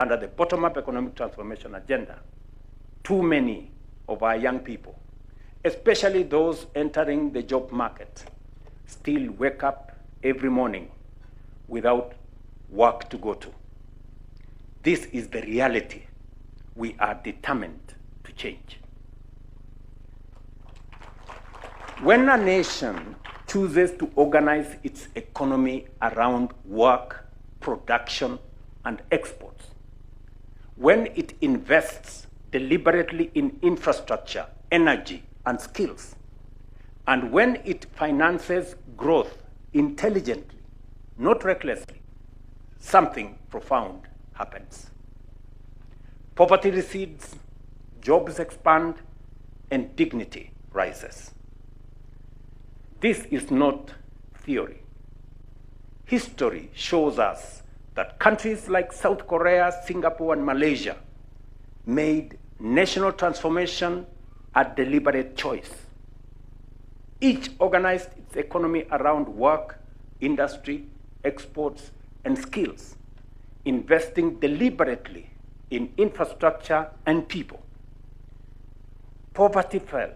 under the bottom-up economic transformation agenda, too many of our young people, especially those entering the job market, still wake up every morning without work to go to. This is the reality we are determined to change. When a nation chooses to organize its economy around work, production, and exports, when it invests deliberately in infrastructure, energy, and skills, and when it finances growth intelligently, not recklessly, something profound happens. Poverty recedes, jobs expand, and dignity rises. This is not theory. History shows us that countries like South Korea, Singapore, and Malaysia made national transformation a deliberate choice. Each organized its economy around work, industry, exports, and skills, investing deliberately in infrastructure and people. Poverty fell,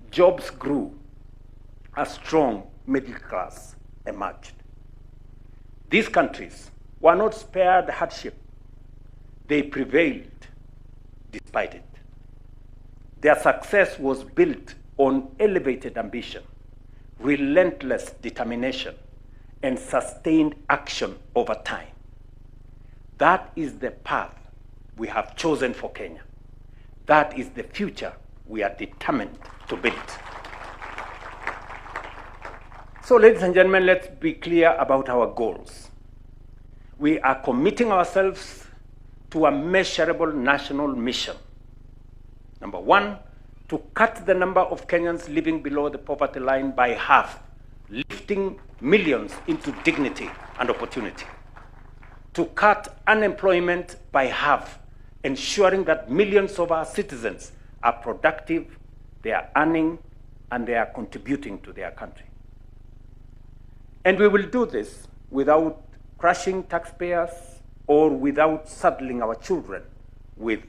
jobs grew, a strong middle class emerged. These countries were not spared hardship. They prevailed despite it. Their success was built on elevated ambition, relentless determination, and sustained action over time. That is the path we have chosen for Kenya. That is the future we are determined to build. So, ladies and gentlemen, let's be clear about our goals. We are committing ourselves to a measurable national mission. Number one, to cut the number of Kenyans living below the poverty line by half, lifting millions into dignity and opportunity. To cut unemployment by half, ensuring that millions of our citizens are productive, they are earning, and they are contributing to their country. And we will do this without crushing taxpayers or without saddling our children with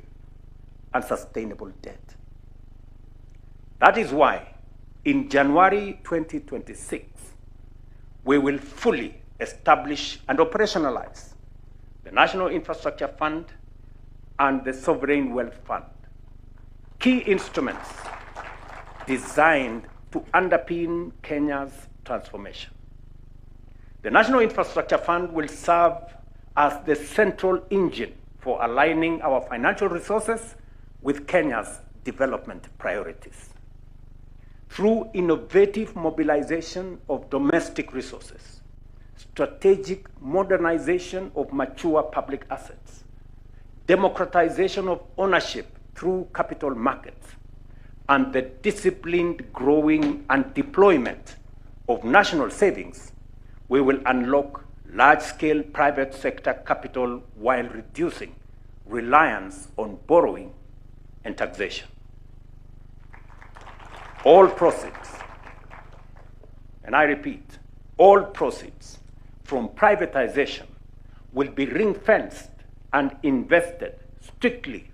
unsustainable debt. That is why in January 2026, we will fully establish and operationalize the National Infrastructure Fund and the Sovereign Wealth Fund, key instruments designed to underpin Kenya's transformation. The National Infrastructure Fund will serve as the central engine for aligning our financial resources with Kenya's development priorities. Through innovative mobilization of domestic resources, strategic modernization of mature public assets, democratization of ownership through capital markets, and the disciplined growing and deployment of national savings, we will unlock large-scale private sector capital while reducing reliance on borrowing and taxation. All proceeds, and I repeat, all proceeds from privatization will be ring-fenced and invested strictly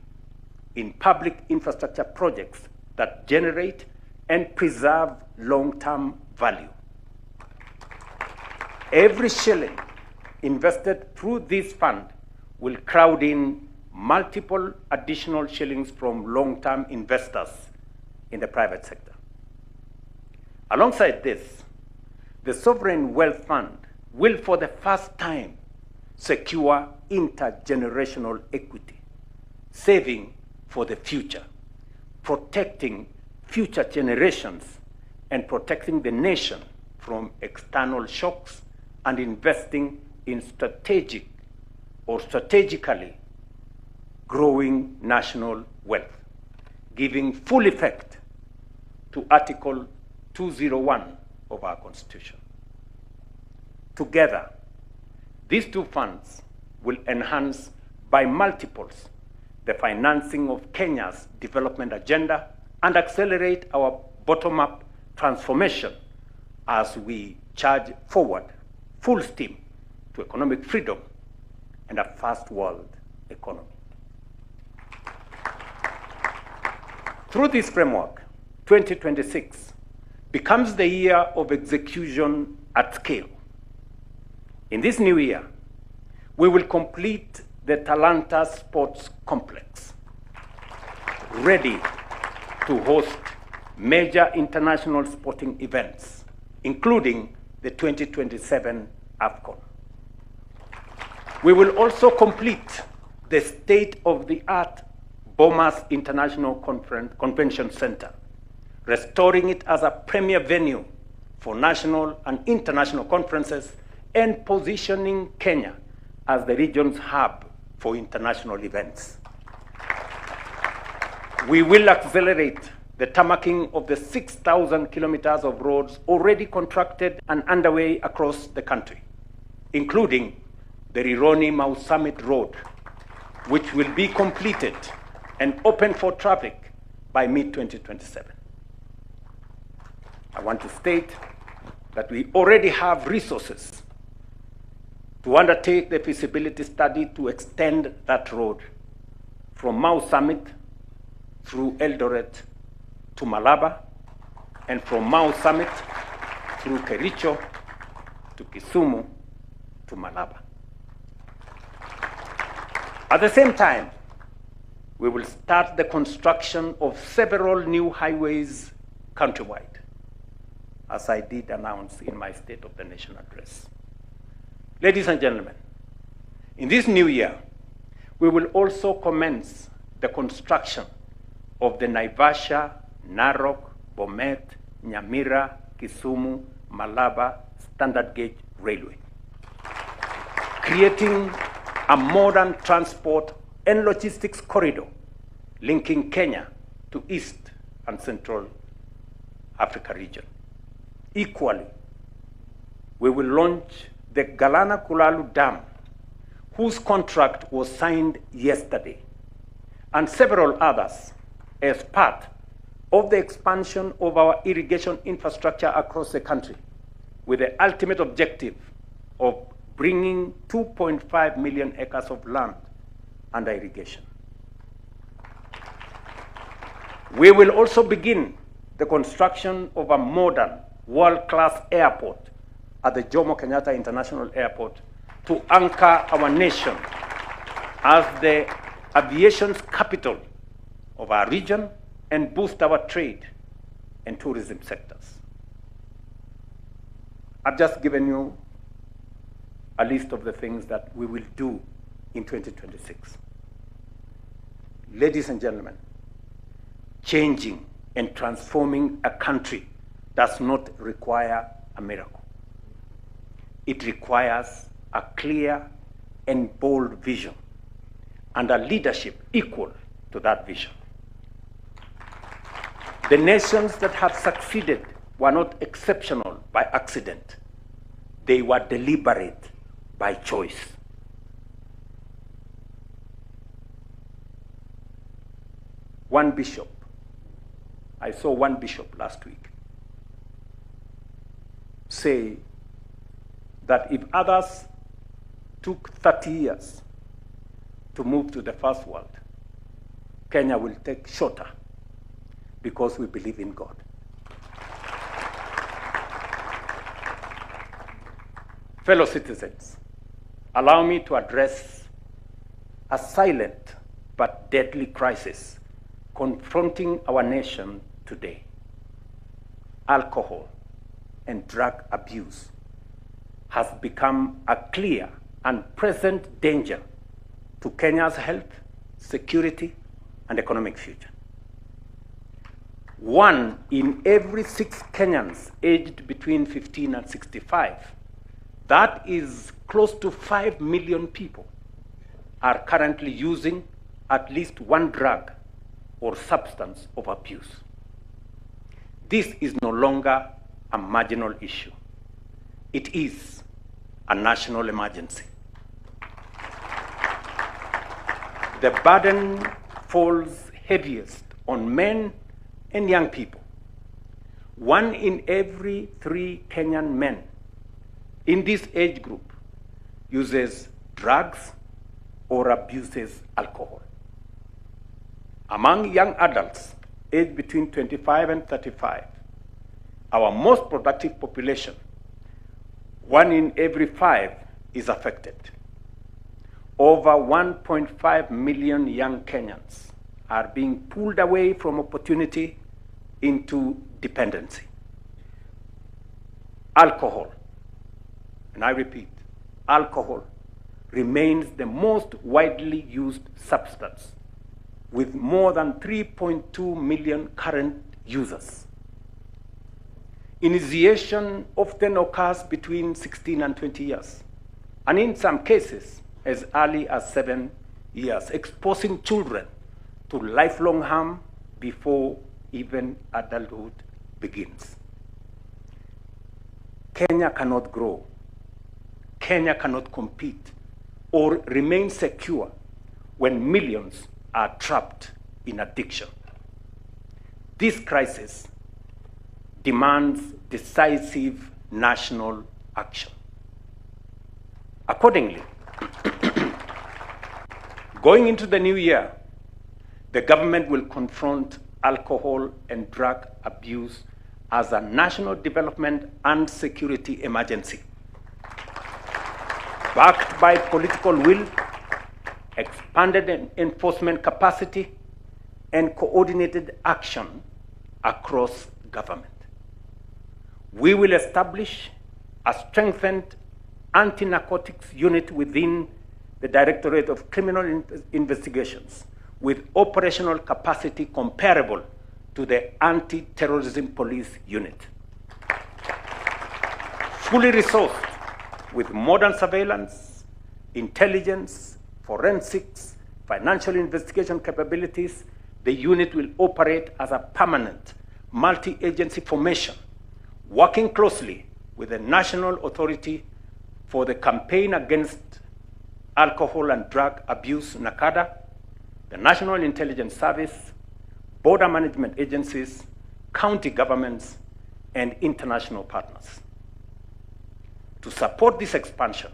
in public infrastructure projects that generate and preserve long-term value. Every shilling invested through this fund will crowd in multiple additional shillings from long-term investors in the private sector. Alongside this, the Sovereign Wealth Fund will for the first time secure intergenerational equity, saving for the future, protecting future generations, and protecting the nation from external shocks and investing in strategically growing national wealth, giving full effect to Article 201 of our Constitution. Together, these two funds will enhance by multiples the financing of Kenya's development agenda and accelerate our bottom-up transformation as we charge forward full steam to economic freedom and a first world economy. Through this framework, 2026 becomes the year of execution at scale. In this new year, we will complete the Talanta Sports Complex, ready to host major international sporting events, including the 2027 AFCON. We will also complete the state-of-the-art Bomas International Convention Center, restoring it as a premier venue for national and international conferences and positioning Kenya as the region's hub for international events. We will accelerate the tarmacking of the 6,000 kilometers of roads already contracted and underway across the country, including the Rironi-Mau Summit Road, which will be completed and open for traffic by mid-2027. I want to state that we already have resources to undertake the feasibility study to extend that road from Mau Summit through Eldoret to Malaba, and from Mau Summit through Kericho to Kisumu to Malaba. At the same time, we will start the construction of several new highways countrywide, as I did announce in my State of the Nation address. Ladies and gentlemen, in this new year, we will also commence the construction of the Naivasha, Narok, Bomet, Nyamira, Kisumu, Malaba standard gauge railway, creating a modern transport and logistics corridor linking Kenya to East and Central Africa region. Equally, we will launch the Galana Kulalu Dam, whose contract was signed yesterday, and several others as part of the expansion of our irrigation infrastructure across the country, with the ultimate objective of bringing 2.5 million acres of land under irrigation. We will also begin the construction of a modern, world-class airport at the Jomo Kenyatta International Airport to anchor our nation as the aviation's capital of our region and boost our trade and tourism sectors. I've just given you a list of the things that we will do in 2026. Ladies and gentlemen, changing and transforming a country does not require a miracle. It requires a clear and bold vision and a leadership equal to that vision. The nations that have succeeded were not exceptional by accident. They were deliberate by choice. One bishop, I saw one bishop last week say that if others took 30 years to move to the first world, Kenya will take shorter because we believe in God. Fellow citizens, allow me to address a silent but deadly crisis confronting our nation today. Alcohol and drug abuse has become a clear and present danger to Kenya's health, security, and economic future. 1 in every 6 Kenyans aged between 15 and 65, that is close to 5 million people, are currently using at least one drug or substance of abuse. This is no longer a marginal issue. It is a national emergency. The burden falls heaviest on men and young people. 1 in every 3 Kenyan men in this age group uses drugs, or abuses alcohol. Among young adults aged between 25 and 35, our most productive population, 1 in every 5 is affected. Over 1.5 million young Kenyans are being pulled away from opportunity into dependency. Alcohol, and I repeat, alcohol remains the most widely used substance, with more than 3.2 million current users. Initiation often occurs between 16 and 20 years, and in some cases, as early as 7 years, exposing children to lifelong harm before even adulthood begins. Kenya cannot grow, Kenya cannot compete or remain secure when millions are trapped in addiction. This crisis demands decisive national action. Accordingly, going into the new year, the government will confront alcohol and drug abuse as a national development and security emergency, backed by political will, expanded enforcement capacity, and coordinated action across government. We will establish a strengthened anti-narcotics unit within the Directorate of Criminal Investigations with operational capacity comparable to the Anti-Terrorism Police Unit. Fully resourced with modern surveillance, intelligence, forensics, financial investigation capabilities, the unit will operate as a permanent multi-agency formation, working closely with the National Authority for the Campaign Against Alcohol and Drug Abuse, NACADA, the National Intelligence Service, border management agencies, county governments, and international partners. To support this expansion,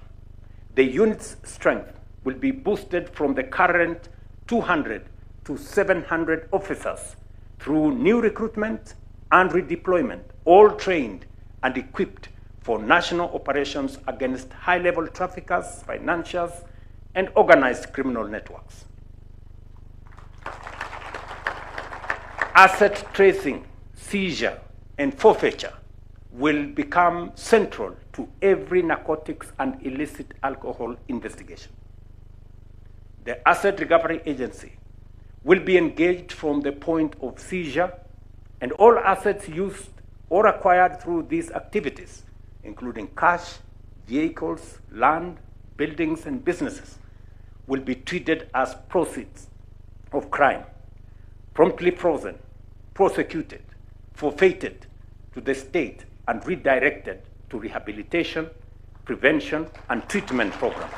the unit's strength will be boosted from the current 200 to 700 officers through new recruitment and redeployment, all trained and equipped for national operations against high-level traffickers, financiers, and organized criminal networks. Asset tracing, seizure, and forfeiture will become central to every narcotics and illicit alcohol investigation. The Asset Recovery Agency will be engaged from the point of seizure, and all assets used or acquired through these activities, including cash, vehicles, land, buildings, and businesses, will be treated as proceeds of crime, promptly frozen, prosecuted, forfeited to the state, and redirected to rehabilitation, prevention, and treatment programs.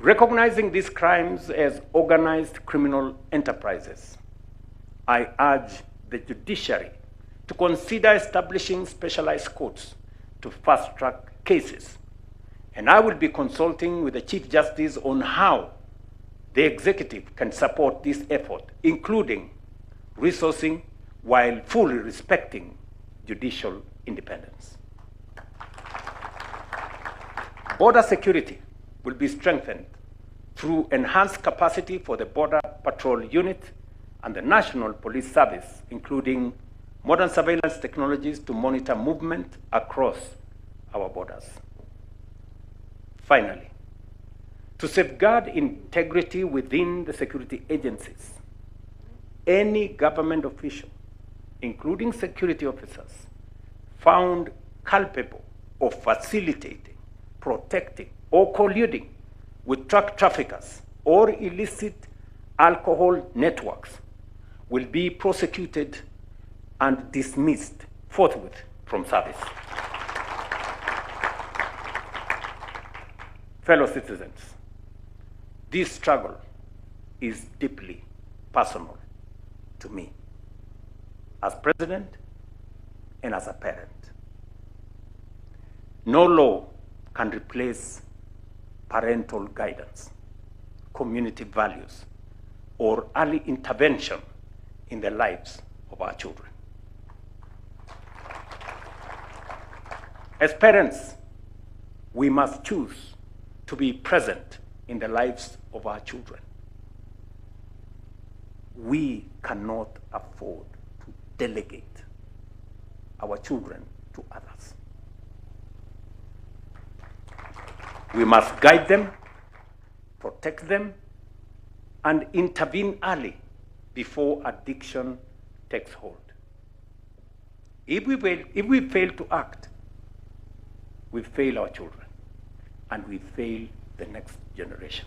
Recognizing these crimes as organized criminal enterprises, I urge the judiciary to consider establishing specialized courts to fast-track cases. And I will be consulting with the Chief Justice on how the executive can support this effort, including resourcing while fully respecting judicial independence. Border security will be strengthened through enhanced capacity for the Border Patrol Unit and the National Police Service, including modern surveillance technologies to monitor movement across our borders. Finally, to safeguard integrity within the security agencies, any government official, including security officers, found culpable of facilitating, protecting, or colluding with drug traffickers or illicit alcohol networks will be prosecuted and dismissed forthwith from service. Fellow citizens, this struggle is deeply personal to me as president and as a parent. No law can replace parental guidance, community values, or early intervention in the lives of our children. As parents, we must choose to be present in the lives of our children. We cannot afford to delegate our children to others. We must guide them, protect them, and intervene early before addiction takes hold. If we fail to act, we fail our children, and we fail the next generation.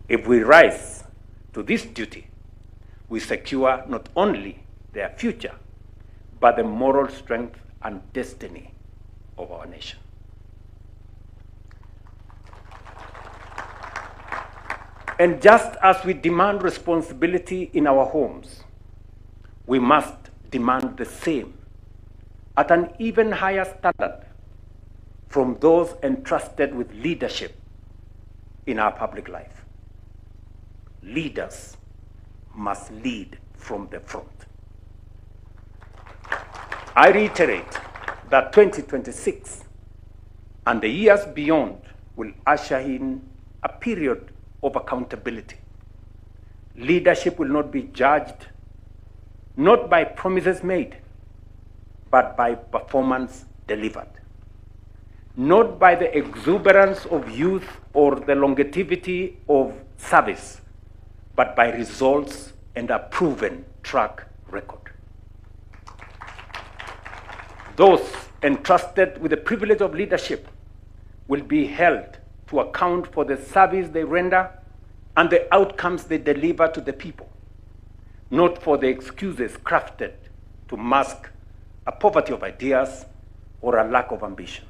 If we rise to this duty, we secure not only their future, but the moral strength and destiny of our nation. And just as we demand responsibility in our homes, we must demand the same at an even higher standard from those entrusted with leadership in our public life. Leaders must lead from the front. I reiterate that 2026 and the years beyond will usher in a period of accountability. Leadership will not be judged not by promises made, but by performance delivered. Not by the exuberance of youth or the longevity of service, but by results and a proven track record. Those entrusted with the privilege of leadership will be held to account for the service they render and the outcomes they deliver to the people, not for the excuses crafted to mask a poverty of ideas or a lack of ambition.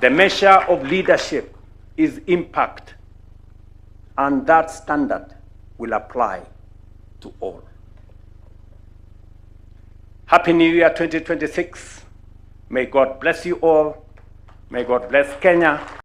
The measure of leadership is impact, and that standard will apply to all. Happy New Year 2026. May God bless you all. May God bless Kenya.